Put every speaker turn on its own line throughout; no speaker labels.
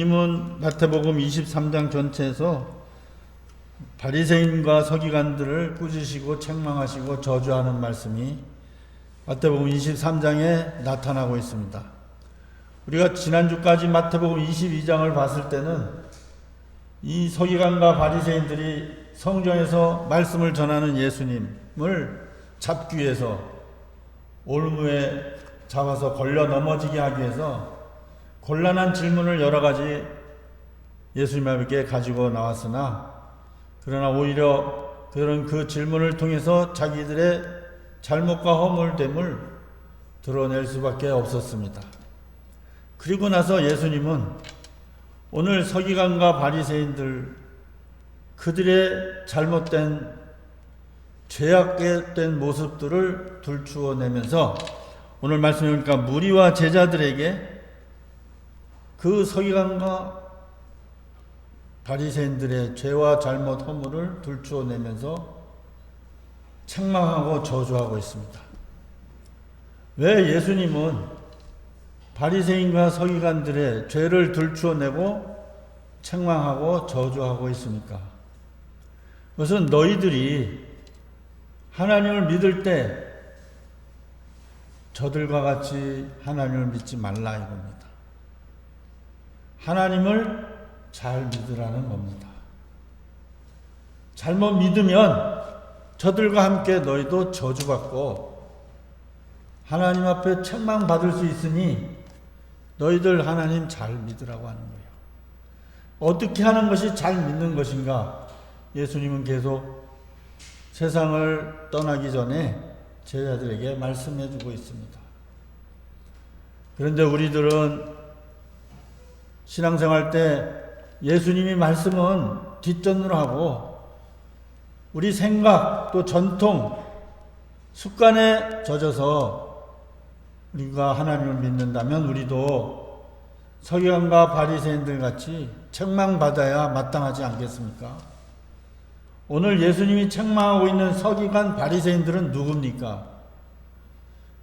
주님은 마태복음 23장 전체에서 바리새인과 서기관들을 꾸짖으시고 책망하시고 저주하는 말씀이 마태복음 23장에 나타나고 있습니다. 우리가 지난주까지 마태복음 22장을 봤을 때는 이 서기관과 바리새인들이 성전에서 말씀을 전하는 예수님을 잡기 위해서 올무에 잡아서 걸려 넘어지게 하기 위해서 곤란한 질문을 여러 가지 예수님에게 가지고 나왔으나 그러나 오히려 그런 그 질문을 통해서 자기들의 잘못과 허물됨을 드러낼 수밖에 없었습니다. 그리고 나서 예수님은 오늘 서기관과 바리새인들 그들의 잘못된 죄악된 모습들을 들추어내면서 오늘 말씀해 보니까 무리와 제자들에게 그 서기관과 바리새인들의 죄와 잘못 허물을 들추어내면서 책망하고 저주하고 있습니다. 왜 예수님은 바리새인과 서기관들의 죄를 들추어내고 책망하고 저주하고 있습니까? 그것은 너희들이 하나님을 믿을 때 저들과 같이 하나님을 믿지 말라 이겁니다. 하나님을 잘 믿으라는 겁니다. 잘못 믿으면 저들과 함께 너희도 저주받고 하나님 앞에 책망받을 수 있으니 너희들 하나님 잘 믿으라고 하는 거예요. 어떻게 하는 것이 잘 믿는 것인가? 예수님은 계속 세상을 떠나기 전에 제자들에게 말씀해 주고 있습니다. 그런데 우리들은 신앙생활 때 예수님이 말씀은 뒷전으로 하고 우리 생각 또 전통 습관에 젖어서 우리가 하나님을 믿는다면 우리도 서기관과 바리새인들 같이 책망받아야 마땅하지 않겠습니까? 오늘 예수님이 책망하고 있는 서기관 바리새인들은 누굽니까?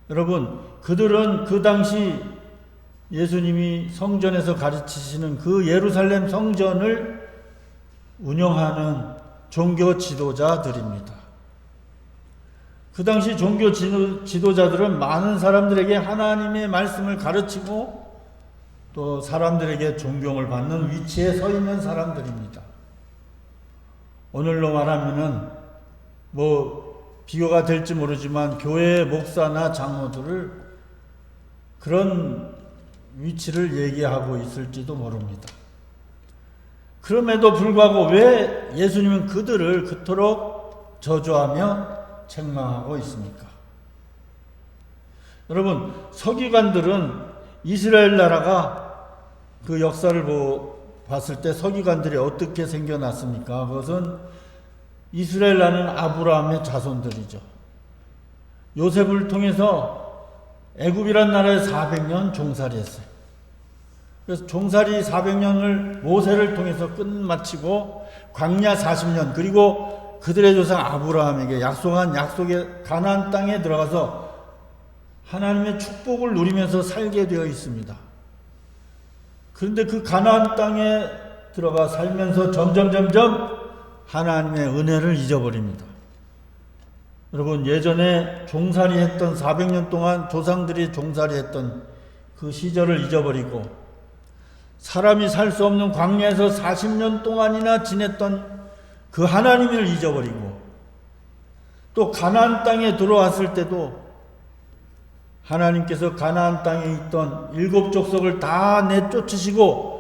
여러분, 그들은 그 당시 예수님이 성전에서 가르치시는 그 예루살렘 성전을 운영하는 종교 지도자들입니다. 그 당시 종교 지도자들은 많은 사람들에게 하나님의 말씀을 가르치고 또 사람들에게 존경을 받는 위치에 서 있는 사람들입니다. 오늘로 말하면은 비교가 될지 모르지만 교회 목사나 장로들을 그런 위치를 얘기하고 있을지도 모릅니다. 그럼에도 불구하고 왜 예수님은 그들을 그토록 저주하며 책망하고 있습니까? 여러분, 서기관들은 이스라엘 나라가 그 역사를 봤을 때 서기관들이 어떻게 생겨났습니까? 그것은 이스라엘 나라는 아브라함의 자손들이죠. 요셉을 통해서 애굽이란 나라에 400년 종살이했어요. 그래서 종살이 400년을 모세를 통해서 끝마치고 광야 40년 그리고 그들의 조상 아브라함에게 약속한 약속의 가나안 땅에 들어가서 하나님의 축복을 누리면서 살게 되어 있습니다. 그런데 그 가나안 땅에 들어가 살면서 점점 하나님의 은혜를 잊어버립니다. 여러분, 예전에 종살이 했던 400년 동안 조상들이 종살이 했던 그 시절을 잊어버리고 사람이 살 수 없는 광야에서 40년 동안이나 지냈던 그 하나님을 잊어버리고 또 가나안 땅에 들어왔을 때도 하나님께서 가나안 땅에 있던 7 족속을 다 내쫓으시고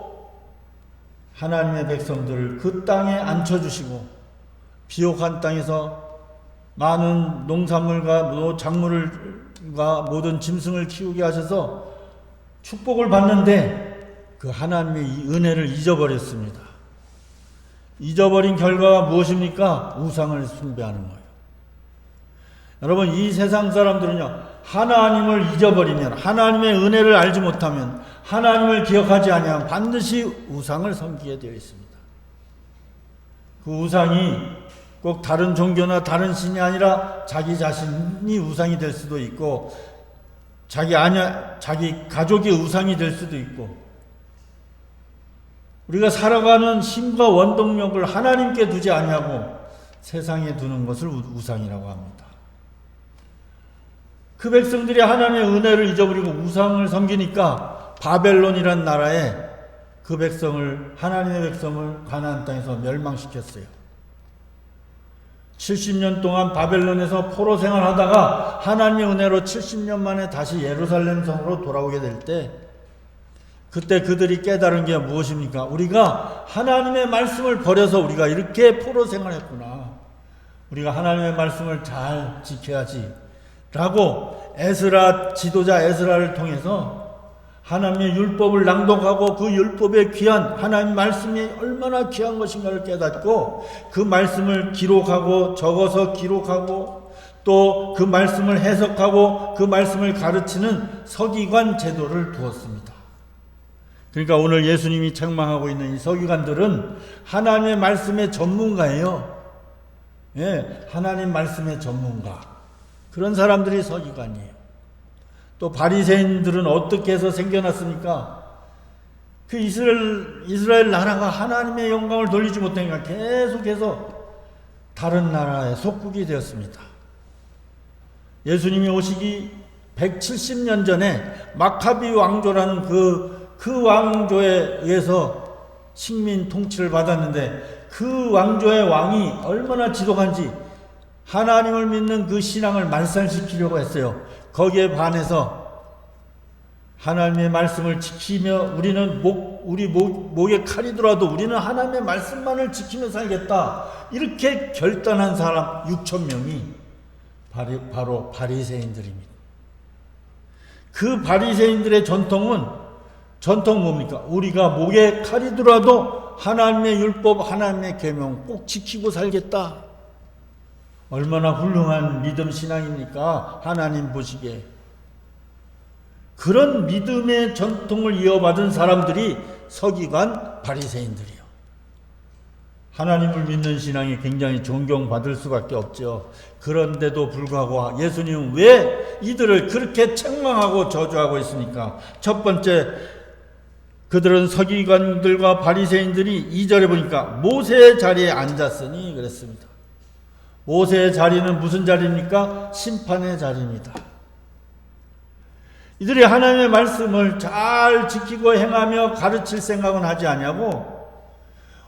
하나님의 백성들을 그 땅에 앉혀주시고 비옥한 땅에서 많은 농산물과 작물과 모든 짐승을 키우게 하셔서 축복을 받는데 그 하나님의 이 은혜를 잊어버렸습니다. 잊어버린 결과가 무엇입니까? 우상을 숭배하는 거예요. 여러분, 이 세상 사람들은요, 하나님을 잊어버리면, 하나님의 은혜를 알지 못하면, 하나님을 기억하지 아니하면 반드시 우상을 섬기게 되어 있습니다. 그 우상이 꼭 다른 종교나 다른 신이 아니라 자기 자신이 우상이 될 수도 있고 자기 가족이 우상이 될 수도 있고 우리가 살아가는 힘과 원동력을 하나님께 두지 아니하고 세상에 두는 것을 우상이라고 합니다. 그 백성들이 하나님의 은혜를 잊어버리고 우상을 섬기니까 바벨론이란 나라에 그 백성을, 하나님의 백성을 가나안 땅에서 멸망시켰어요. 70년 동안 바벨론에서 포로 생활하다가 하나님의 은혜로 70년 만에 다시 예루살렘 성으로 돌아오게 될 때, 그때 그들이 깨달은 게 무엇입니까? 우리가 하나님의 말씀을 버려서 우리가 이렇게 포로 생활했구나. 우리가 하나님의 말씀을 잘 지켜야지 라고 에스라, 지도자 에스라를 통해서 하나님의 율법을 낭독하고 그 율법의 귀한 하나님 말씀이 얼마나 귀한 것인가를 깨닫고 그 말씀을 기록하고 적어서 기록하고 또 그 말씀을 해석하고 그 말씀을 가르치는 서기관 제도를 두었습니다. 그러니까 오늘 예수님이 책망하고 있는 이 서기관들은 하나님의 말씀의 전문가예요. 예, 하나님 말씀의 전문가. 그런 사람들이 서기관이에요. 또 바리새인들은 어떻게 해서 생겨났습니까? 그 이스라엘 나라가 하나님의 영광을 돌리지 못하니까 계속해서 다른 나라의 속국이 되었습니다. 예수님이 오시기 170년 전에 마카비 왕조라는 그 왕조에 의해서 식민 통치를 받았는데 그 왕조의 왕이 얼마나 지독한지 하나님을 믿는 그 신앙을 말살시키려고 했어요. 거기에 반해서 하나님의 말씀을 지키며 우리는 우리 목에 칼이 들어와도 우리는 하나님의 말씀만을 지키며 살겠다. 이렇게 결단한 사람 6,000명이 바로 바리새인들입니다. 그 바리새인들의 전통 뭡니까? 우리가 목에 칼이 들어와도 하나님의 율법, 하나님의 계명 꼭 지키고 살겠다. 얼마나 훌륭한 믿음 신앙입니까? 하나님 보시기에. 그런 믿음의 전통을 이어받은 사람들이 서기관 바리새인들이요. 하나님을 믿는 신앙이 굉장히 존경받을 수밖에 없죠. 그런데도 불구하고 예수님은 왜 이들을 그렇게 책망하고 저주하고 있습니까? 첫 번째, 그들은 서기관들과 바리새인들이 2절에 보니까 모세의 자리에 앉았으니 그랬습니다. 모세의 자리는 무슨 자리입니까? 심판의 자리입니다. 이들이 하나님의 말씀을 잘 지키고 행하며 가르칠 생각은 하지 아니하고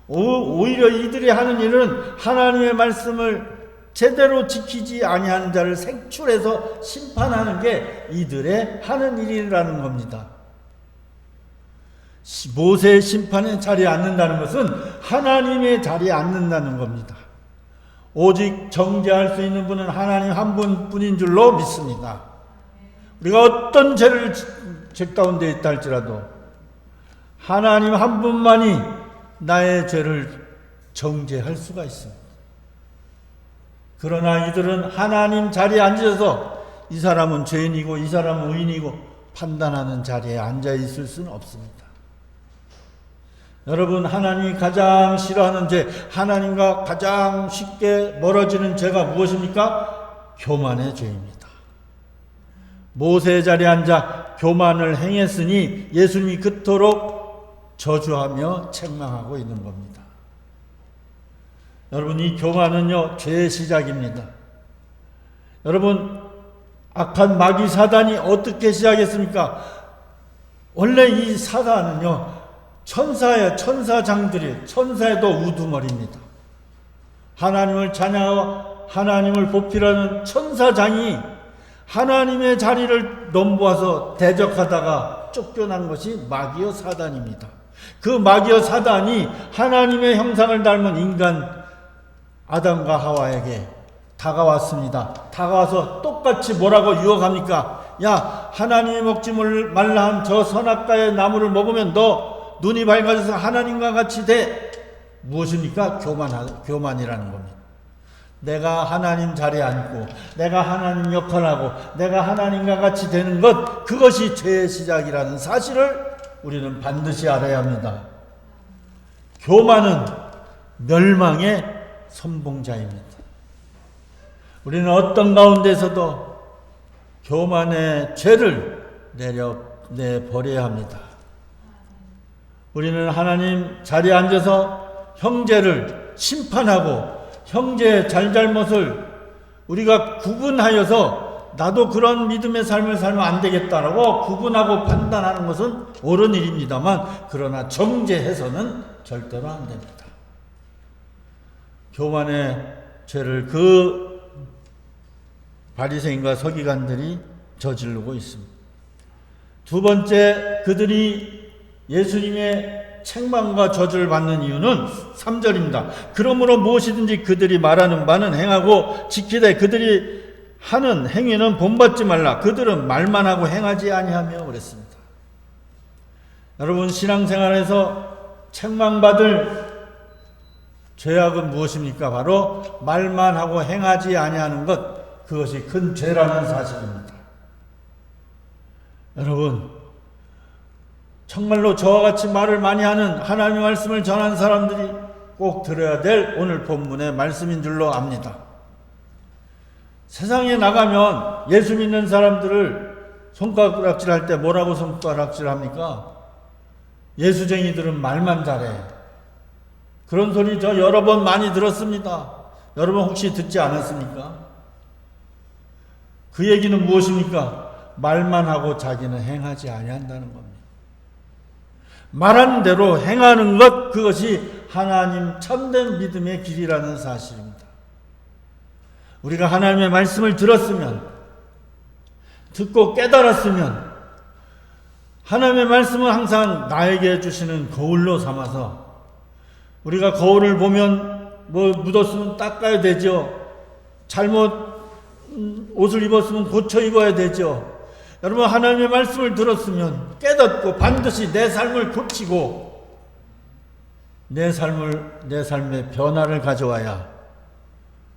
오히려 이들이 하는 일은 하나님의 말씀을 제대로 지키지 아니하는 자를 색출해서 심판하는 게 이들의 하는 일이라는 겁니다. 모세의 심판의 자리에 앉는다는 것은 하나님의 자리에 앉는다는 겁니다. 오직 정죄할 수 있는 분은 하나님 한 분뿐인 줄로 믿습니다. 우리가 어떤 죄를 죄 가운데 있다 할지라도 하나님 한 분만이 나의 죄를 정죄할 수가 있습니다. 그러나 이들은 하나님 자리에 앉아서 이 사람은 죄인이고 이 사람은 의인이고 판단하는 자리에 앉아 있을 수는 없습니다. 여러분, 하나님이 가장 싫어하는 죄, 하나님과 가장 쉽게 멀어지는 죄가 무엇입니까? 교만의 죄입니다. 모세의 자리에 앉아 교만을 행했으니 예수님이 그토록 저주하며 책망하고 있는 겁니다. 여러분, 이 교만은요, 죄의 시작입니다. 여러분, 악한 마귀 사단이 어떻게 시작했습니까? 원래 이 사단은요, 천사예요. 천사장들이에요. 천사에도 우두머리입니다. 하나님을 찬양하고 하나님을 보필하는 천사장이 하나님의 자리를 넘보아서 대적하다가 쫓겨난 것이 마귀여 사단입니다. 그 마귀여 사단이 하나님의 형상을 닮은 인간 아담과 하와에게 다가왔습니다. 다가와서 똑같이 뭐라고 유혹합니까? 야, 하나님이 먹지 말라 한 저 선악과의 나무를 먹으면 너 눈이 밝아져서 하나님과 같이 돼. 무엇입니까? 교만이라는 겁니다. 내가 하나님 자리에 앉고 내가 하나님 역할하고 내가 하나님과 같이 되는 것, 그것이 죄의 시작이라는 사실을 우리는 반드시 알아야 합니다. 교만은 멸망의 선봉자입니다. 우리는 어떤 가운데서도 교만의 죄를 내버려야 합니다. 우리는 하나님 자리에 앉아서 형제를 심판하고 형제의 잘잘못을 우리가 구분하여서 나도 그런 믿음의 삶을 살면 안 되겠다라고 구분하고 판단하는 것은 옳은 일입니다만, 그러나 정죄해서는 절대로 안 됩니다. 교만의 죄를 그 바리새인과 서기관들이 저지르고 있습니다. 두 번째, 그들이 예수님의 책망과 저주를 받는 이유는 3절입니다. 그러므로 무엇이든지 그들이 말하는 바는 행하고 지키되 그들이 하는 행위는 본받지 말라. 그들은 말만 하고 행하지 아니하며 그랬습니다. 여러분, 신앙생활에서 책망받을 죄악은 무엇입니까? 바로 말만 하고 행하지 아니하는 것, 그것이 큰 죄라는 사실입니다. 여러분, 정말로 저와 같이 말을 많이 하는 하나님의 말씀을 전하는 사람들이 꼭 들어야 될 오늘 본문의 말씀인 줄로 압니다. 세상에 나가면 예수 믿는 사람들을 손가락질 할 때 뭐라고 손가락질 합니까? 예수쟁이들은 말만 잘해. 그런 소리 저 여러 번 많이 들었습니다. 여러분 혹시 듣지 않았습니까? 그 얘기는 무엇입니까? 말만 하고 자기는 행하지 아니한다는 겁니다. 말한 대로 행하는 것, 그것이 하나님 참된 믿음의 길이라는 사실입니다. 우리가 하나님의 말씀을 들었으면, 듣고 깨달았으면, 하나님의 말씀은 항상 나에게 주시는 거울로 삼아서, 우리가 거울을 보면 뭐 묻었으면 닦아야 되죠. 잘못 옷을 입었으면 고쳐 입어야 되죠. 여러분, 하나님의 말씀을 들었으면 깨닫고 반드시 내 삶을 고치고 내 삶의 변화를 가져와야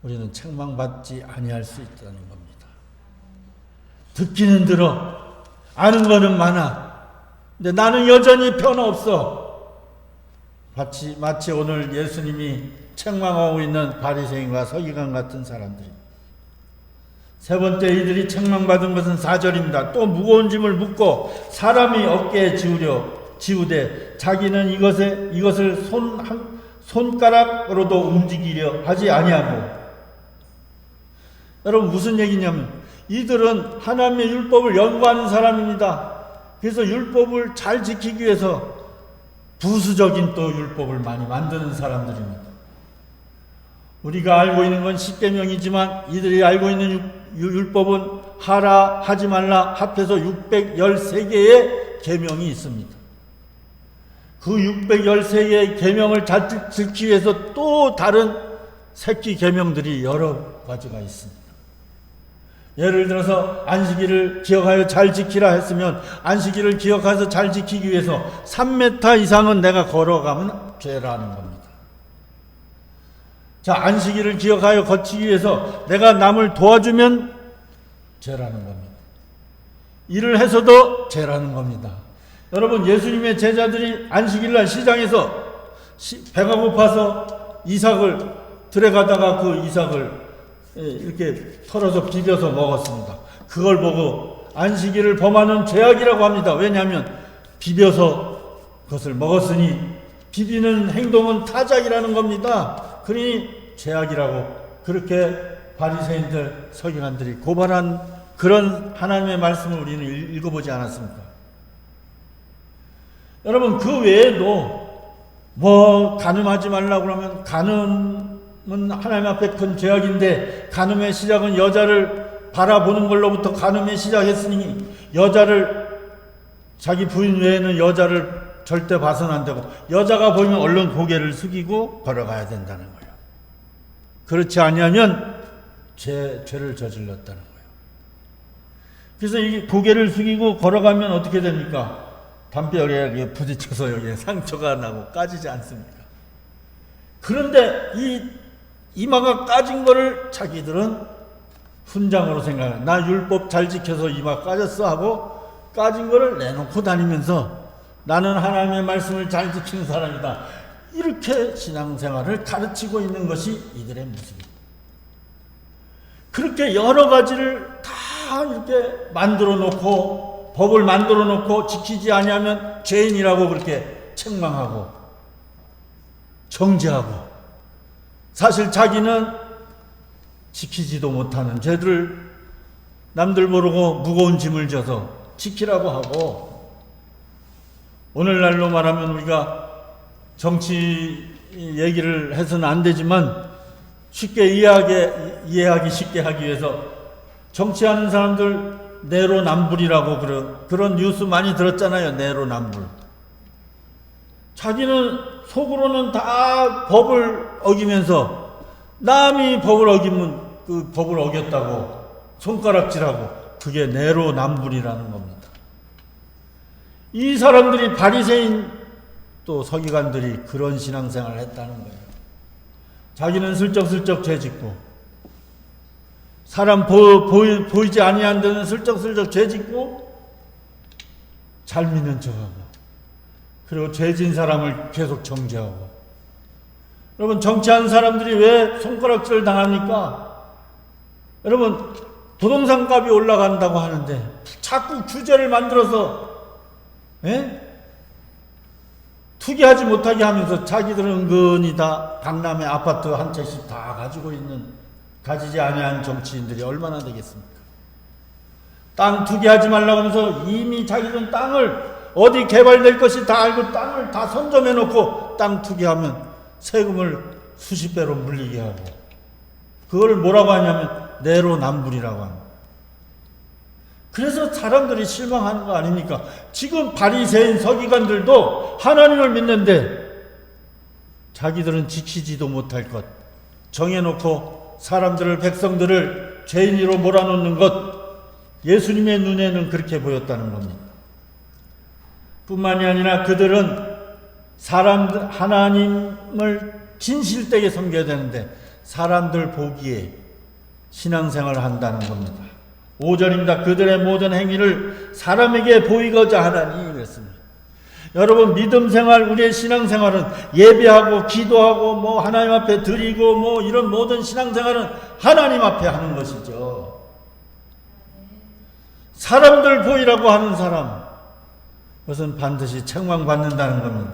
우리는 책망받지 아니할 수 있다는 겁니다. 듣기는 들어, 아는 거는 많아. 근데 나는 여전히 변화 없어. 마치 오늘 예수님이 책망하고 있는 바리새인과 서기관 같은 사람들입니다. 세 번째, 이들이 책망받은 것은 4절입니다. 또 무거운 짐을 묻고 사람이 어깨에 지우되 자기는 이것을 손가락으로도 움직이려 하지 아니하고. 여러분, 무슨 얘기냐면 이들은 하나님의 율법을 연구하는 사람입니다. 그래서 율법을 잘 지키기 위해서 부수적인 또 율법을 많이 만드는 사람들입니다. 우리가 알고 있는 건 10계명이지만 이들이 알고 있는 율법은 하라, 하지 말라 합해서 613개의 계명이 있습니다. 그 613개의 계명을 잘 지키기 위해서 또 다른 새끼 계명들이 여러 가지가 있습니다. 예를 들어서 안식일을 기억하여 잘 지키라 했으면 안식일을 기억해서 잘 지키기 위해서 3m 이상은 내가 걸어가면 죄라는 겁니다. 자, 안식일을 기억하여 거치기 위해서 내가 남을 도와주면 죄라는 겁니다. 일을 해서도 죄라는 겁니다. 여러분, 예수님의 제자들이 안식일날 시장에서 배가 고파서 이삭을 들여가다가 그 이삭을 이렇게 털어서 비벼서 먹었습니다. 그걸 보고 안식일을 범하는 죄악이라고 합니다. 왜냐하면 비벼서 그것을 먹었으니 비비는 행동은 타작이라는 겁니다. 그러니 죄악이라고 그렇게 바리새인들, 서기관들이 고발한 그런 하나님의 말씀을 우리는 읽어보지 않았습니까? 여러분, 그 외에도 뭐 간음하지 말라고 그러면 간음은 하나님 앞에 큰 죄악인데 간음의 시작은 여자를 바라보는 걸로부터 간음의 시작했으니 여자를, 자기 부인 외에는 여자를 절대 봐서는 안 되고 여자가 보이면 얼른 고개를 숙이고 걸어가야 된다는 거예요. 그렇지 아니하면 죄를 저질렀다는 거예요. 그래서 이 고개를 숙이고 걸어가면 어떻게 됩니까? 담벼락에 부딪혀서 여기에 상처가 나고 까지지 않습니까? 그런데 이 이마가 까진 거를 자기들은 훈장으로 생각해요. 나 율법 잘 지켜서 이마 까졌어 하고 까진 거를 내놓고 다니면서 나는 하나님의 말씀을 잘 지키는 사람이다. 이렇게 신앙생활을 가르치고 있는 것이 이들의 모습입니다. 그렇게 여러 가지를 다 이렇게 만들어 놓고 법을 만들어 놓고 지키지 아니하면 죄인이라고 그렇게 책망하고 정죄하고 사실 자기는 지키지도 못하는 죄를 남들 모르고 무거운 짐을 져서 지키라고 하고, 오늘날로 말하면 우리가 정치 얘기를 해서는 안 되지만 쉽게 이해하기 쉽게 하기 위해서 정치하는 사람들 내로남불이라고 그런 뉴스 많이 들었잖아요. 내로남불. 자기는 속으로는 다 법을 어기면서 남이 법을 어기면 그 법을 어겼다고 손가락질하고, 그게 내로남불이라는 겁니다. 이 사람들이 바리새인 또 서기관들이 그런 신앙생활을 했다는 거예요. 자기는 슬쩍슬쩍 죄짓고 사람 보이지 아니한 데는 슬쩍슬쩍 죄짓고 잘 믿는 척하고, 그리고 죄진 사람을 계속 정죄하고. 여러분, 정치하는 사람들이 왜 손가락질을 당합니까? 여러분, 부동산 값이 올라간다고 하는데 자꾸 규제를 만들어서 투기하지 못하게 하면서 자기들은 은근히 다 강남에 아파트 한 채씩 다 가지지 아니한 정치인들이 얼마나 되겠습니까? 땅 투기하지 말라고 하면서 이미 자기들은 땅을 어디 개발될 것이 다 알고 땅을 다 선점해 놓고 땅 투기하면 세금을 수십 배로 물리게 하고, 그걸 뭐라고 하냐면 내로남불이라고 합니다. 그래서 사람들이 실망하는 거 아닙니까? 지금 바리새인 서기관들도 하나님을 믿는데 자기들은 지키지도 못할 것 정해놓고 사람들을, 백성들을 죄인으로 몰아놓는 것, 예수님의 눈에는 그렇게 보였다는 겁니다. 뿐만이 아니라 그들은 하나님을 진실되게 섬겨야 되는데 사람들 보기에 신앙생활을 한다는 겁니다. 5절입니다. 그들의 모든 행위를 사람에게 보이고자 하나니 그랬습니다. 여러분, 믿음 생활, 우리의 신앙생활은 예배하고 기도하고 하나님 앞에 드리고 이런 모든 신앙생활은 하나님 앞에 하는 것이죠. 사람들 보이라고 하는 사람, 그것은 반드시 책망받는다는 겁니다.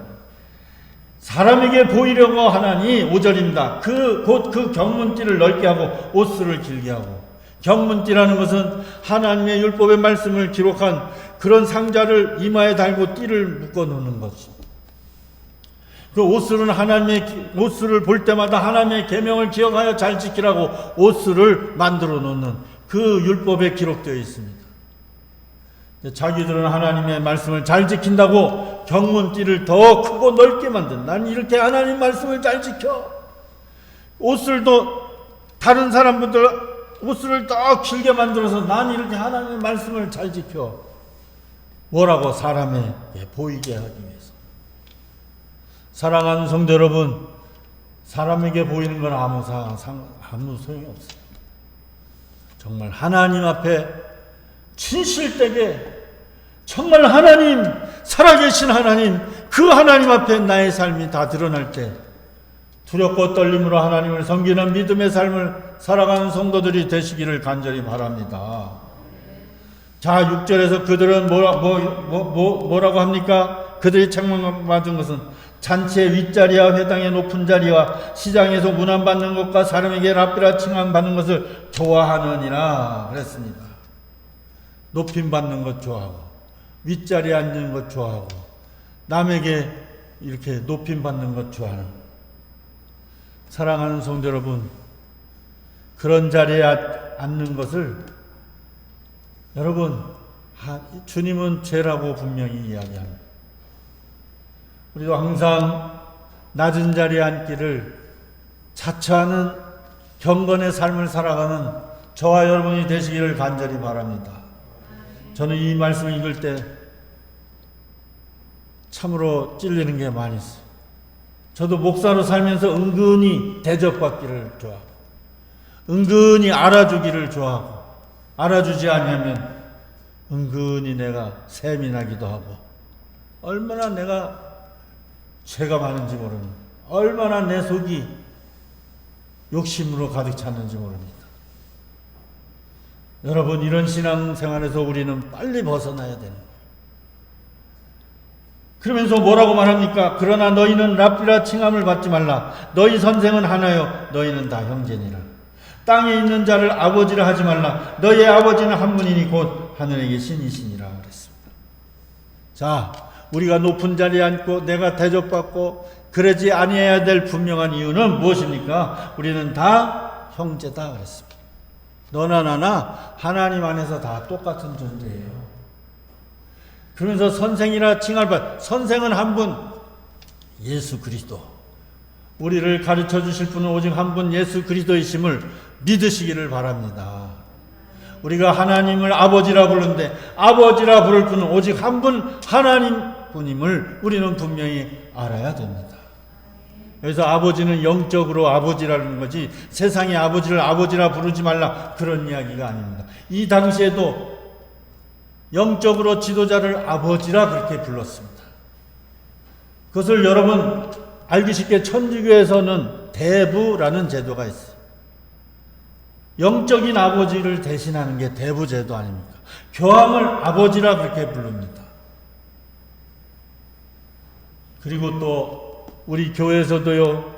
사람에게 보이려고 하나니 5절입니다. 곧 그 경문띠를 넓게 하고 옷수를 길게 하고. 경문띠라는 것은 하나님의 율법의 말씀을 기록한 그런 상자를 이마에 달고 띠를 묶어 놓는 것입니다. 그 옷수는 옷수를 볼 때마다 하나님의 계명을 기억하여 잘 지키라고 옷수를 만들어 놓는 그 율법에 기록되어 있습니다. 자기들은 하나님의 말씀을 잘 지킨다고 경문띠를 더 크고 넓게 만든, 난 이렇게 하나님 말씀을 잘 지켜. 옷술도 다른 사람들 옷을 더 길게 만들어서 난 이렇게 하나님의 말씀을 잘 지켜. 뭐라고? 사람에게 보이게 하기 위해서. 사랑하는 성도 여러분, 사람에게 보이는 건 아무 소용이 없어요. 정말 하나님 앞에 진실되게, 정말 하나님, 살아계신 하나님, 그 하나님 앞에 나의 삶이 다 드러날 때 두렵고 떨림으로 하나님을 섬기는 믿음의 삶을 살아가는 성도들이 되시기를 간절히 바랍니다. 자, 6절에서 그들은 뭐라고 합니까? 그들이 책망받은 것은 잔치의 윗자리와 회당의 높은 자리와 시장에서 문안받는 것과 사람에게 랍비라 칭함받는 것을 좋아하느니라 그랬습니다. 높임받는 것 좋아하고, 윗자리에 앉는 것 좋아하고, 남에게 이렇게 높임받는 것 좋아하는. 사랑하는 성도 여러분, 그런 자리에 앉는 것을 여러분, 주님은 죄라고 분명히 이야기합니다. 우리도 항상 낮은 자리에 앉기를 자처하는 경건의 삶을 살아가는 저와 여러분이 되시기를 간절히 바랍니다. 저는 이 말씀을 읽을 때 참으로 찔리는 게 많이 있어요. 저도 목사로 살면서 은근히 대접받기를 좋아하고, 은근히 알아주기를 좋아하고, 알아주지 않으면 은근히 내가 샘이 나기도 하고, 얼마나 내가 죄가 많은지 모릅니다. 얼마나 내 속이 욕심으로 가득 찼는지 모릅니다. 여러분, 이런 신앙생활에서 우리는 빨리 벗어나야 되는 거예요. 그러면서 뭐라고 말합니까? 그러나 너희는 랍비라 칭함을 받지 말라. 너희 선생은 하나요. 너희는 다 형제니라. 땅에 있는 자를 아버지라 하지 말라. 너희의 아버지는 한 분이니 곧 하늘에 계신 이시니라 그랬습니다. 자, 우리가 높은 자리에 앉고 내가 대접받고 그러지 아니해야 될 분명한 이유는 무엇입니까? 우리는 다 형제다 그랬습니다. 너나 나나 하나님 안에서 다 똑같은 존재예요. 그러면서 선생이라 칭할 바, 선생은 한 분, 예수 그리스도. 우리를 가르쳐 주실 분은 오직 한 분 예수 그리스도이심을 믿으시기를 바랍니다. 우리가 하나님을 아버지라 부르는데 아버지라 부를 분은 오직 한 분 하나님 분임을 우리는 분명히 알아야 됩니다. 그래서 아버지는 영적으로 아버지라는 거지 세상의 아버지를 아버지라 부르지 말라 그런 이야기가 아닙니다. 이 당시에도 영적으로 지도자를 아버지라 그렇게 불렀습니다. 그것을 여러분 알기 쉽게 천주교에서는 대부라는 제도가 있어요. 영적인 아버지를 대신하는 게 대부 제도 아닙니까? 교황을 아버지라 그렇게 부릅니다. 그리고 또 우리 교회에서도요,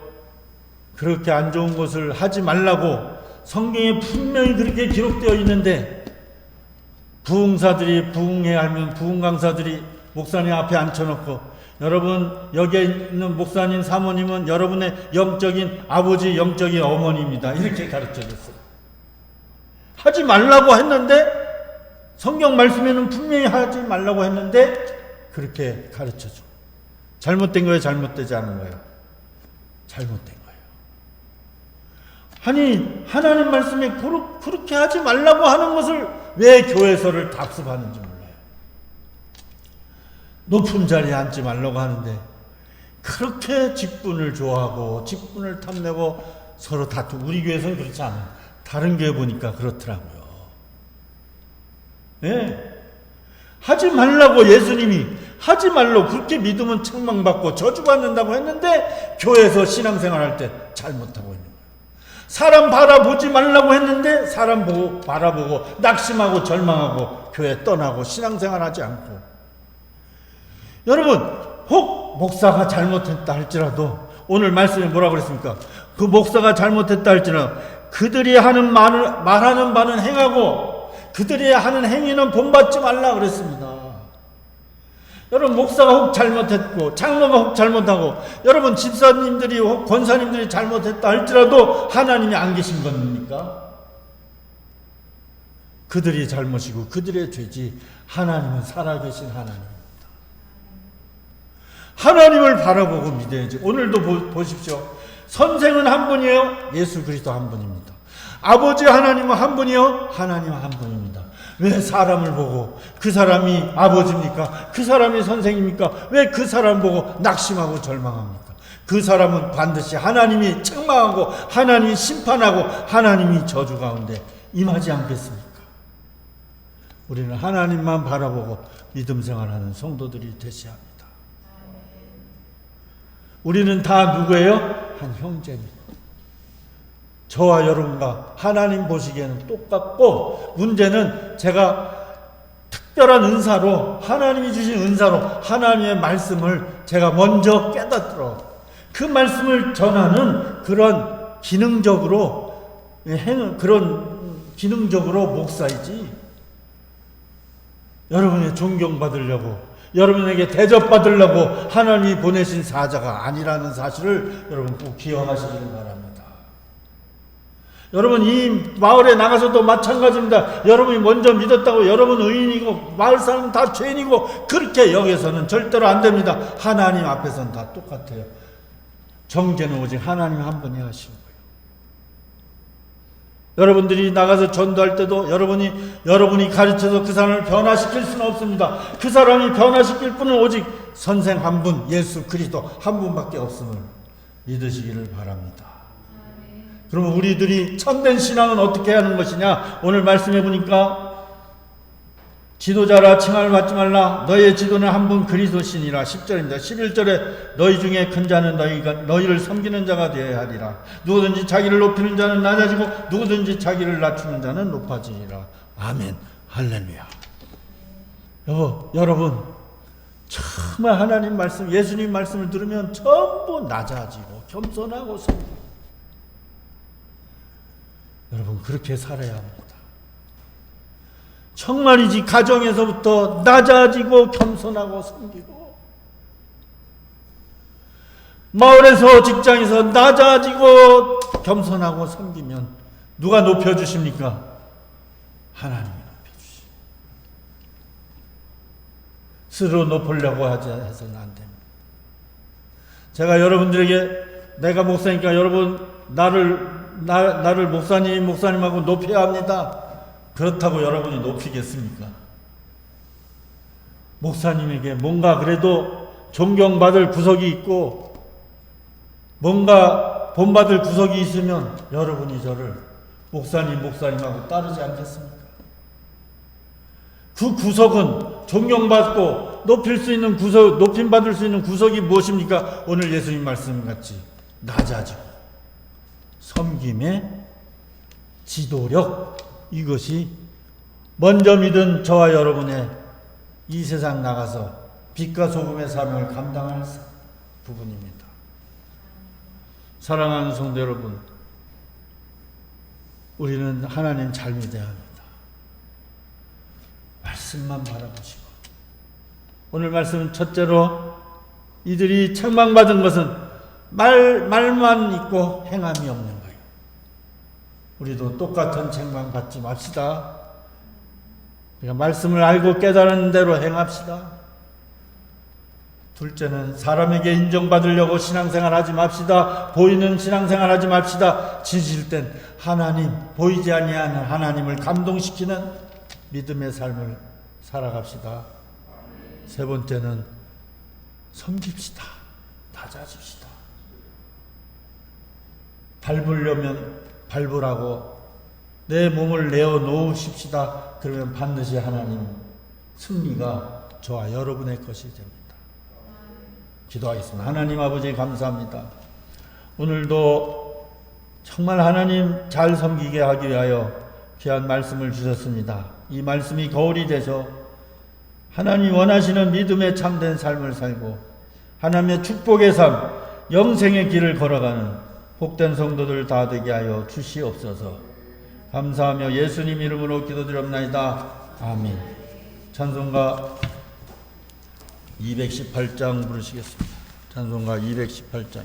그렇게 안 좋은 것을 하지 말라고 성경에 분명히 그렇게 기록되어 있는데 부흥사들이 부흥해야 하면 부흥 강사들이 목사님 앞에 앉혀놓고 여러분 여기에 있는 목사님 사모님은 여러분의 영적인 아버지 영적인 어머니입니다 이렇게 가르쳐줬어요. 하지 말라고 했는데 성경 말씀에는 분명히 하지 말라고 했는데 그렇게 가르쳐줘. 잘못된 거예요? 잘못되지 않은 거예요? 잘못된 거예요. 아니 하나님 말씀에 그렇게 하지 말라고 하는 것을 왜 교회에서를 답습하는지 몰라요. 높은 자리에 앉지 말라고 하는데 그렇게 직분을 좋아하고 직분을 탐내고 서로 다투고 우리 교회에서는 그렇지 않아요. 다른 교회 보니까 그렇더라고요. 네. 하지 말라고 예수님이 하지 말라고 그렇게 믿으면 책망받고 저주받는다고 했는데 교회에서 신앙생활할 때 잘못하고 있는 거예요. 사람 바라보지 말라고 했는데 사람 보고 바라보고 낙심하고 절망하고 교회 떠나고 신앙생활하지 않고. 여러분 혹 목사가 잘못했다 할지라도 오늘 말씀에 뭐라고 그랬습니까? 그 목사가 잘못했다 할지라도 그들이 하는 말하는 바는 행하고 그들이 하는 행위는 본받지 말라 그랬습니다. 여러분 목사가 혹 잘못했고 장로가 혹 잘못하고 여러분 집사님들이 혹 권사님들이 잘못했다 할지라도 하나님이 안 계신 겁니까? 그들이 잘못이고 그들의 죄지 하나님은 살아계신 하나님입니다. 하나님을 바라보고 믿어야지. 오늘도 보십시오. 선생은 한 분이에요. 예수 그리스도 한 분입니다. 아버지 하나님은 한 분이요. 하나님 한 분입니다. 왜 사람을 보고 그 사람이 아버지입니까? 그 사람이 선생입니까? 왜 그 사람 보고 낙심하고 절망합니까? 그 사람은 반드시 하나님이 책망하고 하나님이 심판하고 하나님이 저주 가운데 임하지 않겠습니까? 우리는 하나님만 바라보고 믿음 생활하는 성도들이 되셔야 합니다. 우리는 다 누구예요? 한 형제입니다. 저와 여러분과 하나님 보시기에는 똑같고 문제는 제가 특별한 은사로 하나님이 주신 은사로 하나님의 말씀을 제가 먼저 깨닫도록 그 말씀을 전하는 그런 기능적으로 목사이지 여러분의 존경받으려고 여러분에게 대접받으려고 하나님이 보내신 사자가 아니라는 사실을 여러분 꼭 기억하시길 바랍니다. 여러분 이 마을에 나가서도 마찬가지입니다. 여러분이 먼저 믿었다고 여러분 의인이고 마을 사람은 다 죄인이고 그렇게 여기서는 절대로 안 됩니다. 하나님 앞에서는 다 똑같아요. 정죄는 오직 하나님 한 분이 하시는 거예요. 여러분들이 나가서 전도할 때도 여러분이 가르쳐서 그 사람을 변화시킬 수는 없습니다. 그 사람이 변화시킬 분은 오직 선생 한 분, 예수 그리스도 한 분밖에 없음을 믿으시기를 바랍니다. 그러면 우리들이 참된 신앙은 어떻게 하는 것이냐? 오늘 말씀해 보니까 지도자라 칭함을 받지 말라. 너희의 지도는 한 분 그리스도시니라. 10절입니다. 11절에 너희 중에 큰 자는 너희를 섬기는 자가 되어야 하리라. 누구든지 자기를 높이는 자는 낮아지고 누구든지 자기를 낮추는 자는 높아지리라. 아멘. 할렐루야. 여러분 정말 하나님 말씀, 예수님 말씀을 들으면 전부 낮아지고 겸손하고 섬기고. 여러분, 그렇게 살아야 합니다. 정말이지, 가정에서부터 낮아지고 겸손하고 섬기고, 마을에서, 직장에서 낮아지고 겸손하고 섬기면 누가 높여주십니까? 하나님이 높여주시. 스스로 높으려고 해서는 안 됩니다. 제가 여러분들에게, 내가 목사니까 여러분 나를 목사님하고 높여야 합니다. 그렇다고 여러분이 높이겠습니까? 목사님에게 뭔가 그래도 존경받을 구석이 있고 뭔가 본받을 구석이 있으면 여러분이 저를 목사님하고 따르지 않겠습니까? 그 구석은 존경받고 높임받을 수 있는 구석이 무엇입니까? 오늘 예수님 말씀같이 낮아지고 섬김의 지도력, 이것이 먼저 믿은 저와 여러분의 이 세상 나가서 빛과 소금의 사명을 감당할 부분입니다. 사랑하는 성도 여러분, 우리는 하나님 잘 믿어야 합니다. 말씀만 바라보시고, 오늘 말씀은 첫째로 이들이 책망받은 것은 말만 있고 행함이 없는 거예요. 우리도 똑같은 책망받지 맙시다. 우리가 말씀을 알고 깨달은 대로 행합시다. 둘째는 사람에게 인정받으려고 신앙생활 하지 맙시다. 보이는 신앙생활 하지 맙시다. 지칠 땐 하나님, 보이지 아니하는 하나님을 감동시키는 믿음의 삶을 살아갑시다. 세 번째는 섬깁시다. 낮아집시다. 밟으려면 밟으라고 내 몸을 내어 놓으십시다. 그러면 반드시 하나님 승리가 저와 여러분의 것이 됩니다. 기도하겠습니다. 하나님 아버지, 감사합니다. 오늘도 정말 하나님 잘 섬기게 하기 위하여 귀한 말씀을 주셨습니다. 이 말씀이 거울이 되셔 하나님 원하시는 믿음의 참된 삶을 살고 하나님의 축복의 삶, 영생의 길을 걸어가는 복된 성도들 다 되게 하여 주시옵소서. 감사하며 예수님 이름으로 기도드렸나이다. 아멘. 찬송가 218장 부르시겠습니다. 찬송가 218장.